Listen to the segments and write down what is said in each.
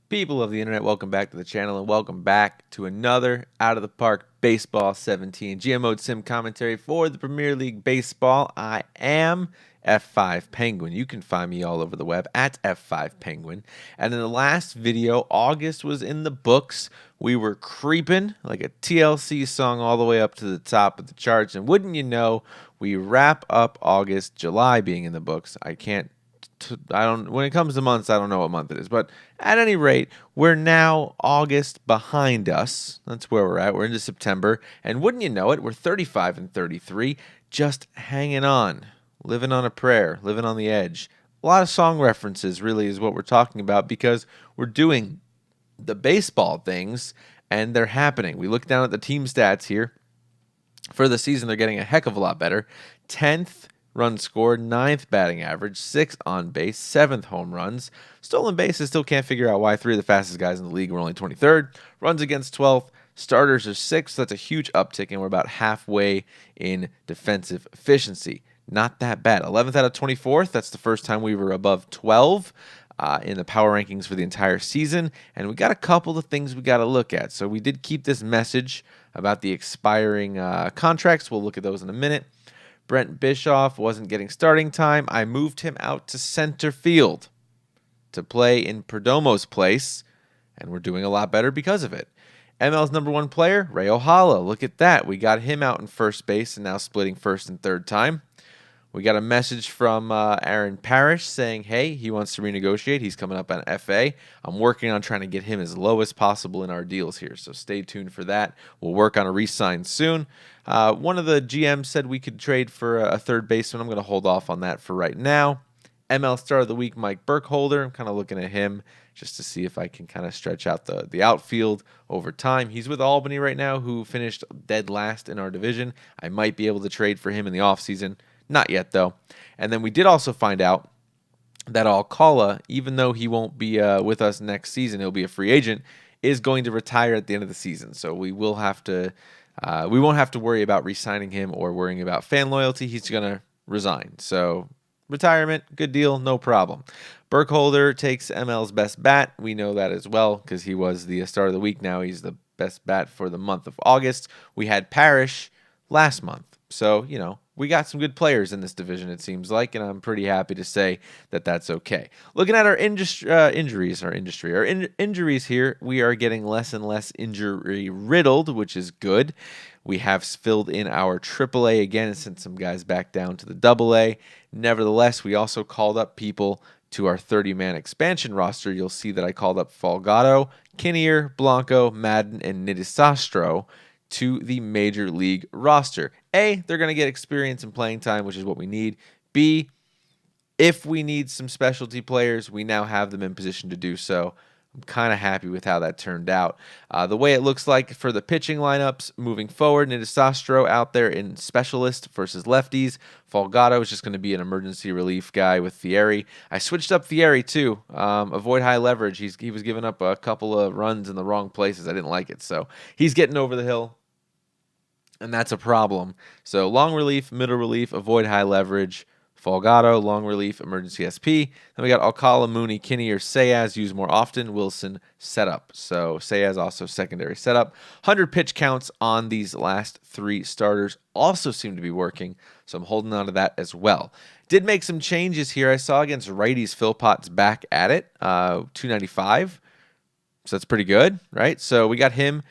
People of the internet, welcome back to the channel and welcome back to another Out of the Park Baseball 17 GM Mode Sim commentary for the Premier League Baseball. I am F5 Penguin. You can find me all over the web at F5 Penguin. And in the last video, August was in the books. We were creeping like a TLC song all the way up to the top of the charts. And wouldn't you know, we wrap up August, July being in the books. When it comes to months, I don't know what month it is, but at any rate, we're now August behind us. That's where we're at. We're into September, and wouldn't you know it, we're 35 and 33, just hanging on, living on a prayer, living on the edge. A lot of song references really is what we're talking about because we're doing the baseball things and they're happening. We look down at the team stats here. For the season, they're getting a heck of a lot better. 10th runs scored, 9th batting average, 6th on base, 7th home runs. Stolen bases, still can't figure out why 3 of the fastest guys in the league were only 23rd. Runs against 12th. Starters are 6th. So that's a huge uptick, and we're about halfway in defensive efficiency. Not that bad. 11th out of 24th. That's the first time we were above 12 in the power rankings for the entire season. And we got a couple of things we got to look at. So we did keep this message about the expiring contracts. We'll look at those in a minute. Brent Bischoff wasn't getting starting time. I moved him out to center field to play in Perdomo's place, and we're doing a lot better because of it. ML's number one player, Ray Ohala. Look at that. We got him out in first base and now splitting first and third time. We got a message from Aaron Parrish saying, hey, he wants to renegotiate. He's coming up on FA. I'm working on trying to get him as low as possible in our deals here, so stay tuned for that. We'll work on a re-sign soon. One of the GMs said we could trade for a third baseman. I'm going to hold off on that for right now. ML Star of the Week, Mike Burkholder. I'm kind of looking at him just to see if I can kind of stretch out the outfield over time. He's with Albany right now, who finished dead last in our division. I might be able to trade for him in the offseason. Not yet, though. And then we did also find out that Alcala, even though he won't be with us next season, he'll be a free agent, is going to retire at the end of the season. So we won't have to worry about re-signing him or worrying about fan loyalty. He's going to resign. So retirement, good deal, no problem. Burkholder takes ML's best bat. We know that as well because he was the start of the week. Now he's the best bat for the month of August. We had Parrish last month. So, we got some good players in this division, it seems like, and I'm pretty happy to say that that's okay. Looking at our injuries here, we are getting less and less injury riddled, which is good. We have filled in our AAA again and sent some guys back down to the AA. Nevertheless, we also called up people to our 30-man expansion roster. You'll see that I called up Folgado, Kinnear, Blanco, Madden, and Nidisastro to the Major League roster. A, they're going to get experience and playing time, which is what we need. B, if we need some specialty players, we now have them in position to do so. I'm kind of happy with how that turned out. The way it looks like for the pitching lineups moving forward, Nidisastro out there in specialist versus lefties. Folgado is just going to be an emergency relief guy with Fieri. I switched up Fieri too. Avoid high leverage. He was giving up a couple of runs in the wrong places. I didn't like it. So he's getting over the hill, and that's a problem. So long relief, middle relief, avoid high leverage. Folgado, long relief, emergency SP. Then we got Alcala, Mooney, Kinney, or Sayaz used more often. Wilson, setup. So Sayaz also secondary setup. 100 pitch counts on these last 3 starters also seem to be working. So I'm holding on to that as well. Did make some changes here. I saw against righties, Philpott's back at it. 295. So that's pretty good, right? So we got him.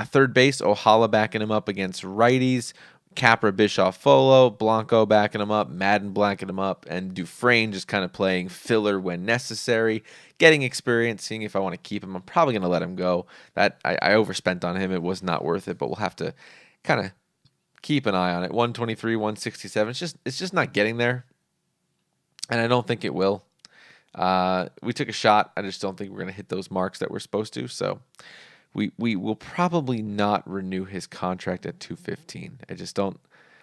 Third base, Ohala backing him up against righties. Capra, Bischoff, Folo, Blanco backing him up, Madden backing him up, and Dufresne just kind of playing filler when necessary, getting experience, seeing if I want to keep him. I'm probably going to let him go. That I overspent on him. It was not worth it, but we'll have to kind of keep an eye on it. 123, 167. It's just not getting there, and I don't think it will. We took a shot. I just don't think we're going to hit those marks that we're supposed to, so we will probably not renew his contract at 215.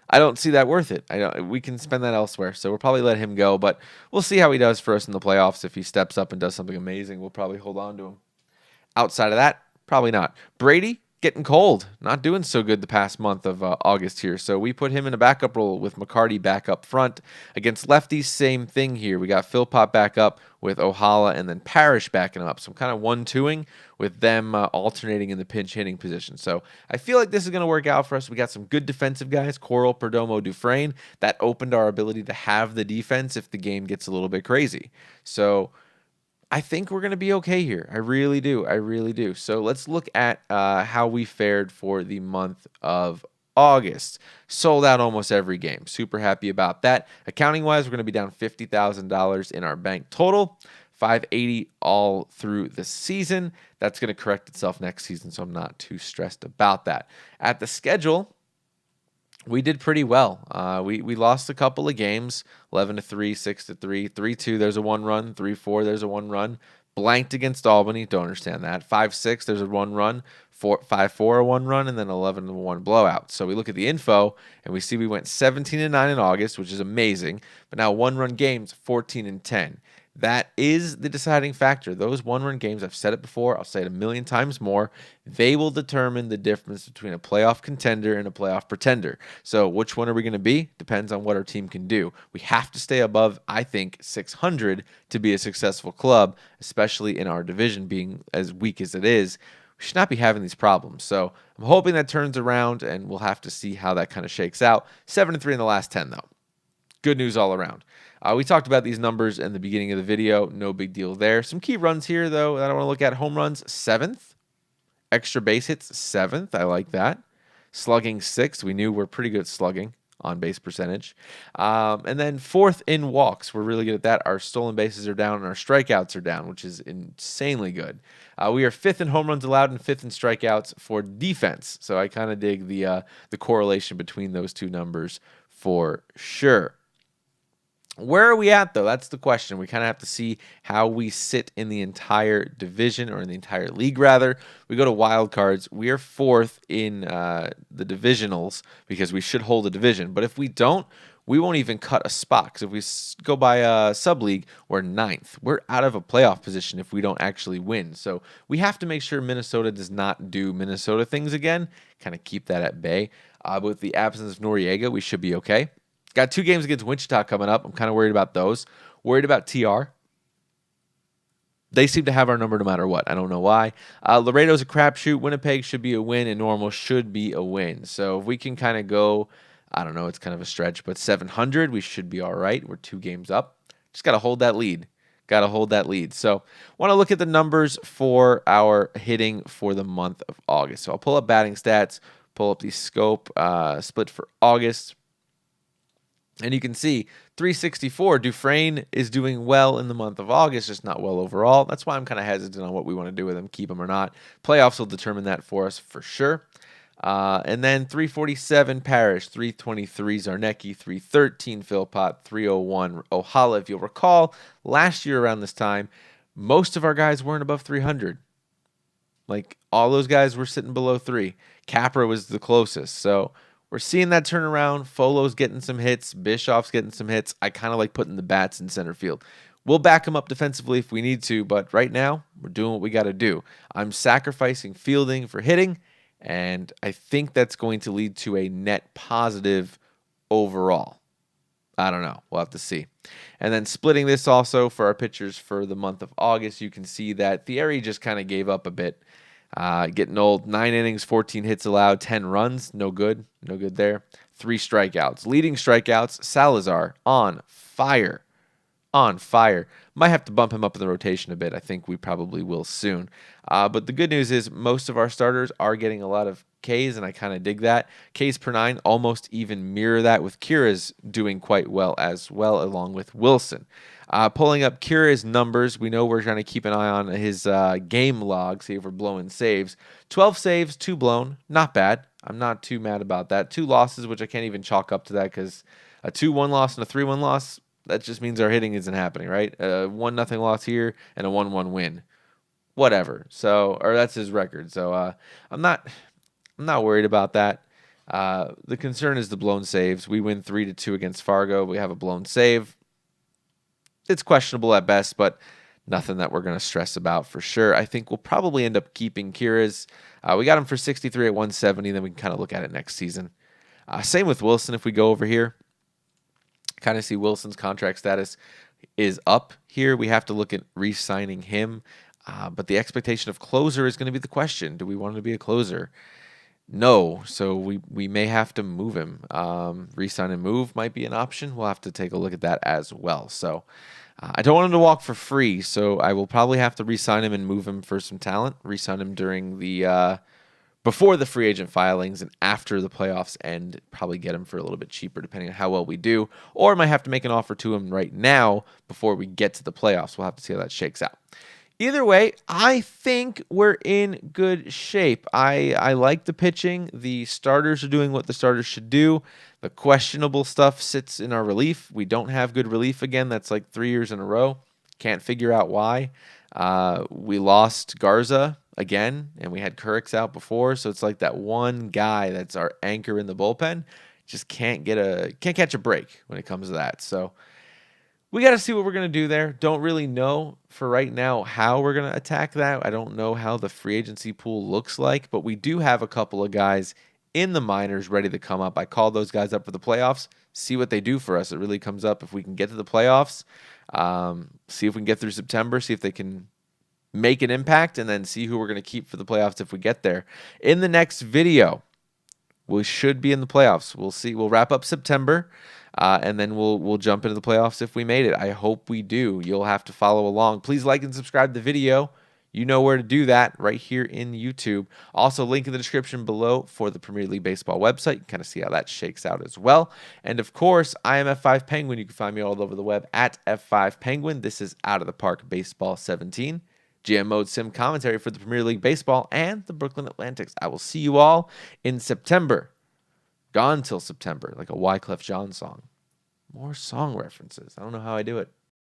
I don't see that worth it. We can spend that elsewhere. So we'll probably let him go, but we'll see how he does for us in the playoffs. If he steps up and does something amazing, we'll probably hold on to him. Outside of that, probably not. Brady, getting cold, not doing so good the past month of August here. So we put him in a backup role with McCarty back up front. Against lefties, same thing here. We got Philpott back up with Ohala and then Parrish backing him up. So I'm kind of 1-2ing with them alternating in the pinch hitting position. So I feel like this is going to work out for us. We got some good defensive guys, Coral, Perdomo, Dufresne. That opened our ability to have the defense if the game gets a little bit crazy. So I think we're going to be okay here. I really do. I really do. So let's look at how we fared for the month of August. Sold out almost every game. Super happy about that. Accounting wise, we're going to be down $50,000 in our bank total. 580 all through the season. That's going to correct itself next season, so I'm not too stressed about that. At the schedule, we did pretty well. We lost a couple of games, 11-3, 6-3, 3-2. There's a 1 run. 3-4. There's a 1 run. Blanked against Albany. Don't understand that. 5-6. There's a 1 run. 5-4 a 1 run, and then 11-1 blowout. So we look at the info and we see we went 17-9 in August, which is amazing. But now 1 run games, 14-10. That is the deciding factor. Those 1 run games, I've said it before, I'll say it a million times more, they will determine the difference between a playoff contender and a playoff pretender. So which one are we going to be? Depends on what our team can do. We have to stay above, I think, 600 to be a successful club, especially in our division being as weak as it is. We should not be having these problems. So I'm hoping that turns around, and we'll have to see how that kind of shakes out. 7-3 in the last 10, though. Good news all around. We talked about these numbers in the beginning of the video. No big deal there. Some key runs here, though, that I want to look at. Home runs, 7th. Extra base hits, 7th. I like that. Slugging, 6th. We knew we're pretty good at slugging on base percentage. And then 4th in walks. We're really good at that. Our stolen bases are down and our strikeouts are down, which is insanely good. We are 5th in home runs allowed and 5th in strikeouts for defense. So I kind of dig the correlation between those two numbers for sure. Where are we at, though? That's the question. We kind of have to see how we sit in the entire division, or in the entire league, rather. We go to wild cards. We are 4th in the divisionals because we should hold a division. But if we don't, we won't even cut a spot. Because if we go by a sub-league, we're 9th. We're out of a playoff position if we don't actually win. So we have to make sure Minnesota does not do Minnesota things again. Kind of keep that at bay. With the absence of Noriega, we should be okay. Got 2 games against Wichita coming up. I'm kind of worried about those. Worried about TR. They seem to have our number no matter what. I don't know why. Laredo's a crapshoot. Winnipeg should be a win, and Normal should be a win. So if we can kind of go, I don't know, it's kind of a stretch, but 700, we should be all right. We're 2 games up. Just got to hold that lead. Got to hold that lead. So want to look at the numbers for our hitting for the month of August. So I'll pull up batting stats, pull up the scope split for August. And you can see 364, Dufresne is doing well in the month of August, just not well overall. That's why I'm kind of hesitant on what we want to do with him, keep him or not. Playoffs will determine that for us for sure. And then 347, Parrish, 323, Zarnecki, 313, Philpott, 301, Ohala. If you'll recall, last year around this time, most of our guys weren't above 300. Like, all those guys were sitting below 3. Capra was the closest, so we're seeing that turnaround. Folo's getting some hits. Bischoff's getting some hits. I kind of like putting the bats in center field. We'll back him up defensively if we need to, but right now, we're doing what we got to do. I'm sacrificing fielding for hitting, and I think that's going to lead to a net positive overall. I don't know. We'll have to see. And then splitting this also for our pitchers for the month of August, you can see that Thierry just kind of gave up a bit. Getting old. 9 innings, 14 hits allowed, 10 runs. No good. No good there. 3 strikeouts. Leading strikeouts, Salazar on fire. On fire. Might have to bump him up in the rotation a bit. I think we probably will soon. But the good news is most of our starters are getting a lot of Ks, and I kind of dig that. Ks per 9 almost even mirror that, with Kira's doing quite well as well, along with Wilson. Pulling up Kira's numbers, we know we're trying to keep an eye on his game log, see if we're blowing saves. 12 saves, 2 blown. Not bad. I'm not too mad about that. 2 losses, which I can't even chalk up to that because a 2-1 loss and a 3-1 loss, that just means our hitting isn't happening, right? 1-0 loss here and a 1-1 win. Whatever. So, or that's his record. So I'm not worried about that. The concern is the blown saves. We win 3-2 against Fargo. We have a blown save. It's questionable at best, but Nothing that we're going to stress about for sure. I think we'll probably end up keeping Kira's. We got him for 63 at 170. Then we can kind of look at it next season. Same with Wilson. If we go over here, kind of see Wilson's contract status is up here. We have to look at re-signing him. But the expectation of closer is going to be the question. Do we want him to be a closer? No. So we may have to move him. Re-sign and move might be an option. We'll have to take a look at that as well. So I don't want him to walk for free. So I will probably have to re-sign him and move him for some talent. Re-sign him during the before the free agent filings and after the playoffs end, probably get him for a little bit cheaper depending on how well we do. Or I might have to make an offer to him right now before we get to the playoffs. We'll have to see how that shakes out. Either way, I think we're in good shape. I like the pitching. The starters are doing what the starters should do. The questionable stuff sits in our relief. We don't have good relief again. That's like 3 years in a row. Can't figure out why. We lost Garza again, and we had Kurix out before, so it's like that one guy that's our anchor in the bullpen just can't catch a break when it comes to that. So we got to see what we're going to do there. Don't really know for right now how we're going to attack that. I don't know how the free agency pool looks like, but we do have a couple of guys in the minors ready to come up. I called those guys up for the playoffs. See what they do for us. It really comes up if we can get to the playoffs. See if we can get through September. See if they can make an impact, and then see who we're going to keep for the playoffs if we get there. In the next video, we should be in the playoffs. We'll see. We'll wrap up September, and then we'll jump into the playoffs if we made it. I hope we do. You'll have to follow along. Please like and subscribe to the video. You know where to do that, right here in YouTube. Also, link in the description below for the Premier League Baseball website. You can kind of see how that shakes out as well. And of course, I am F5 Penguin. You can find me all over the web at F5 Penguin. This is Out of the Park Baseball 17. GM Mode Sim commentary for the Premier League Baseball and the Brooklyn Atlantics. I will see you all in September. Gone till September, like a Wyclef Jean song. More song references. I don't know how I do it.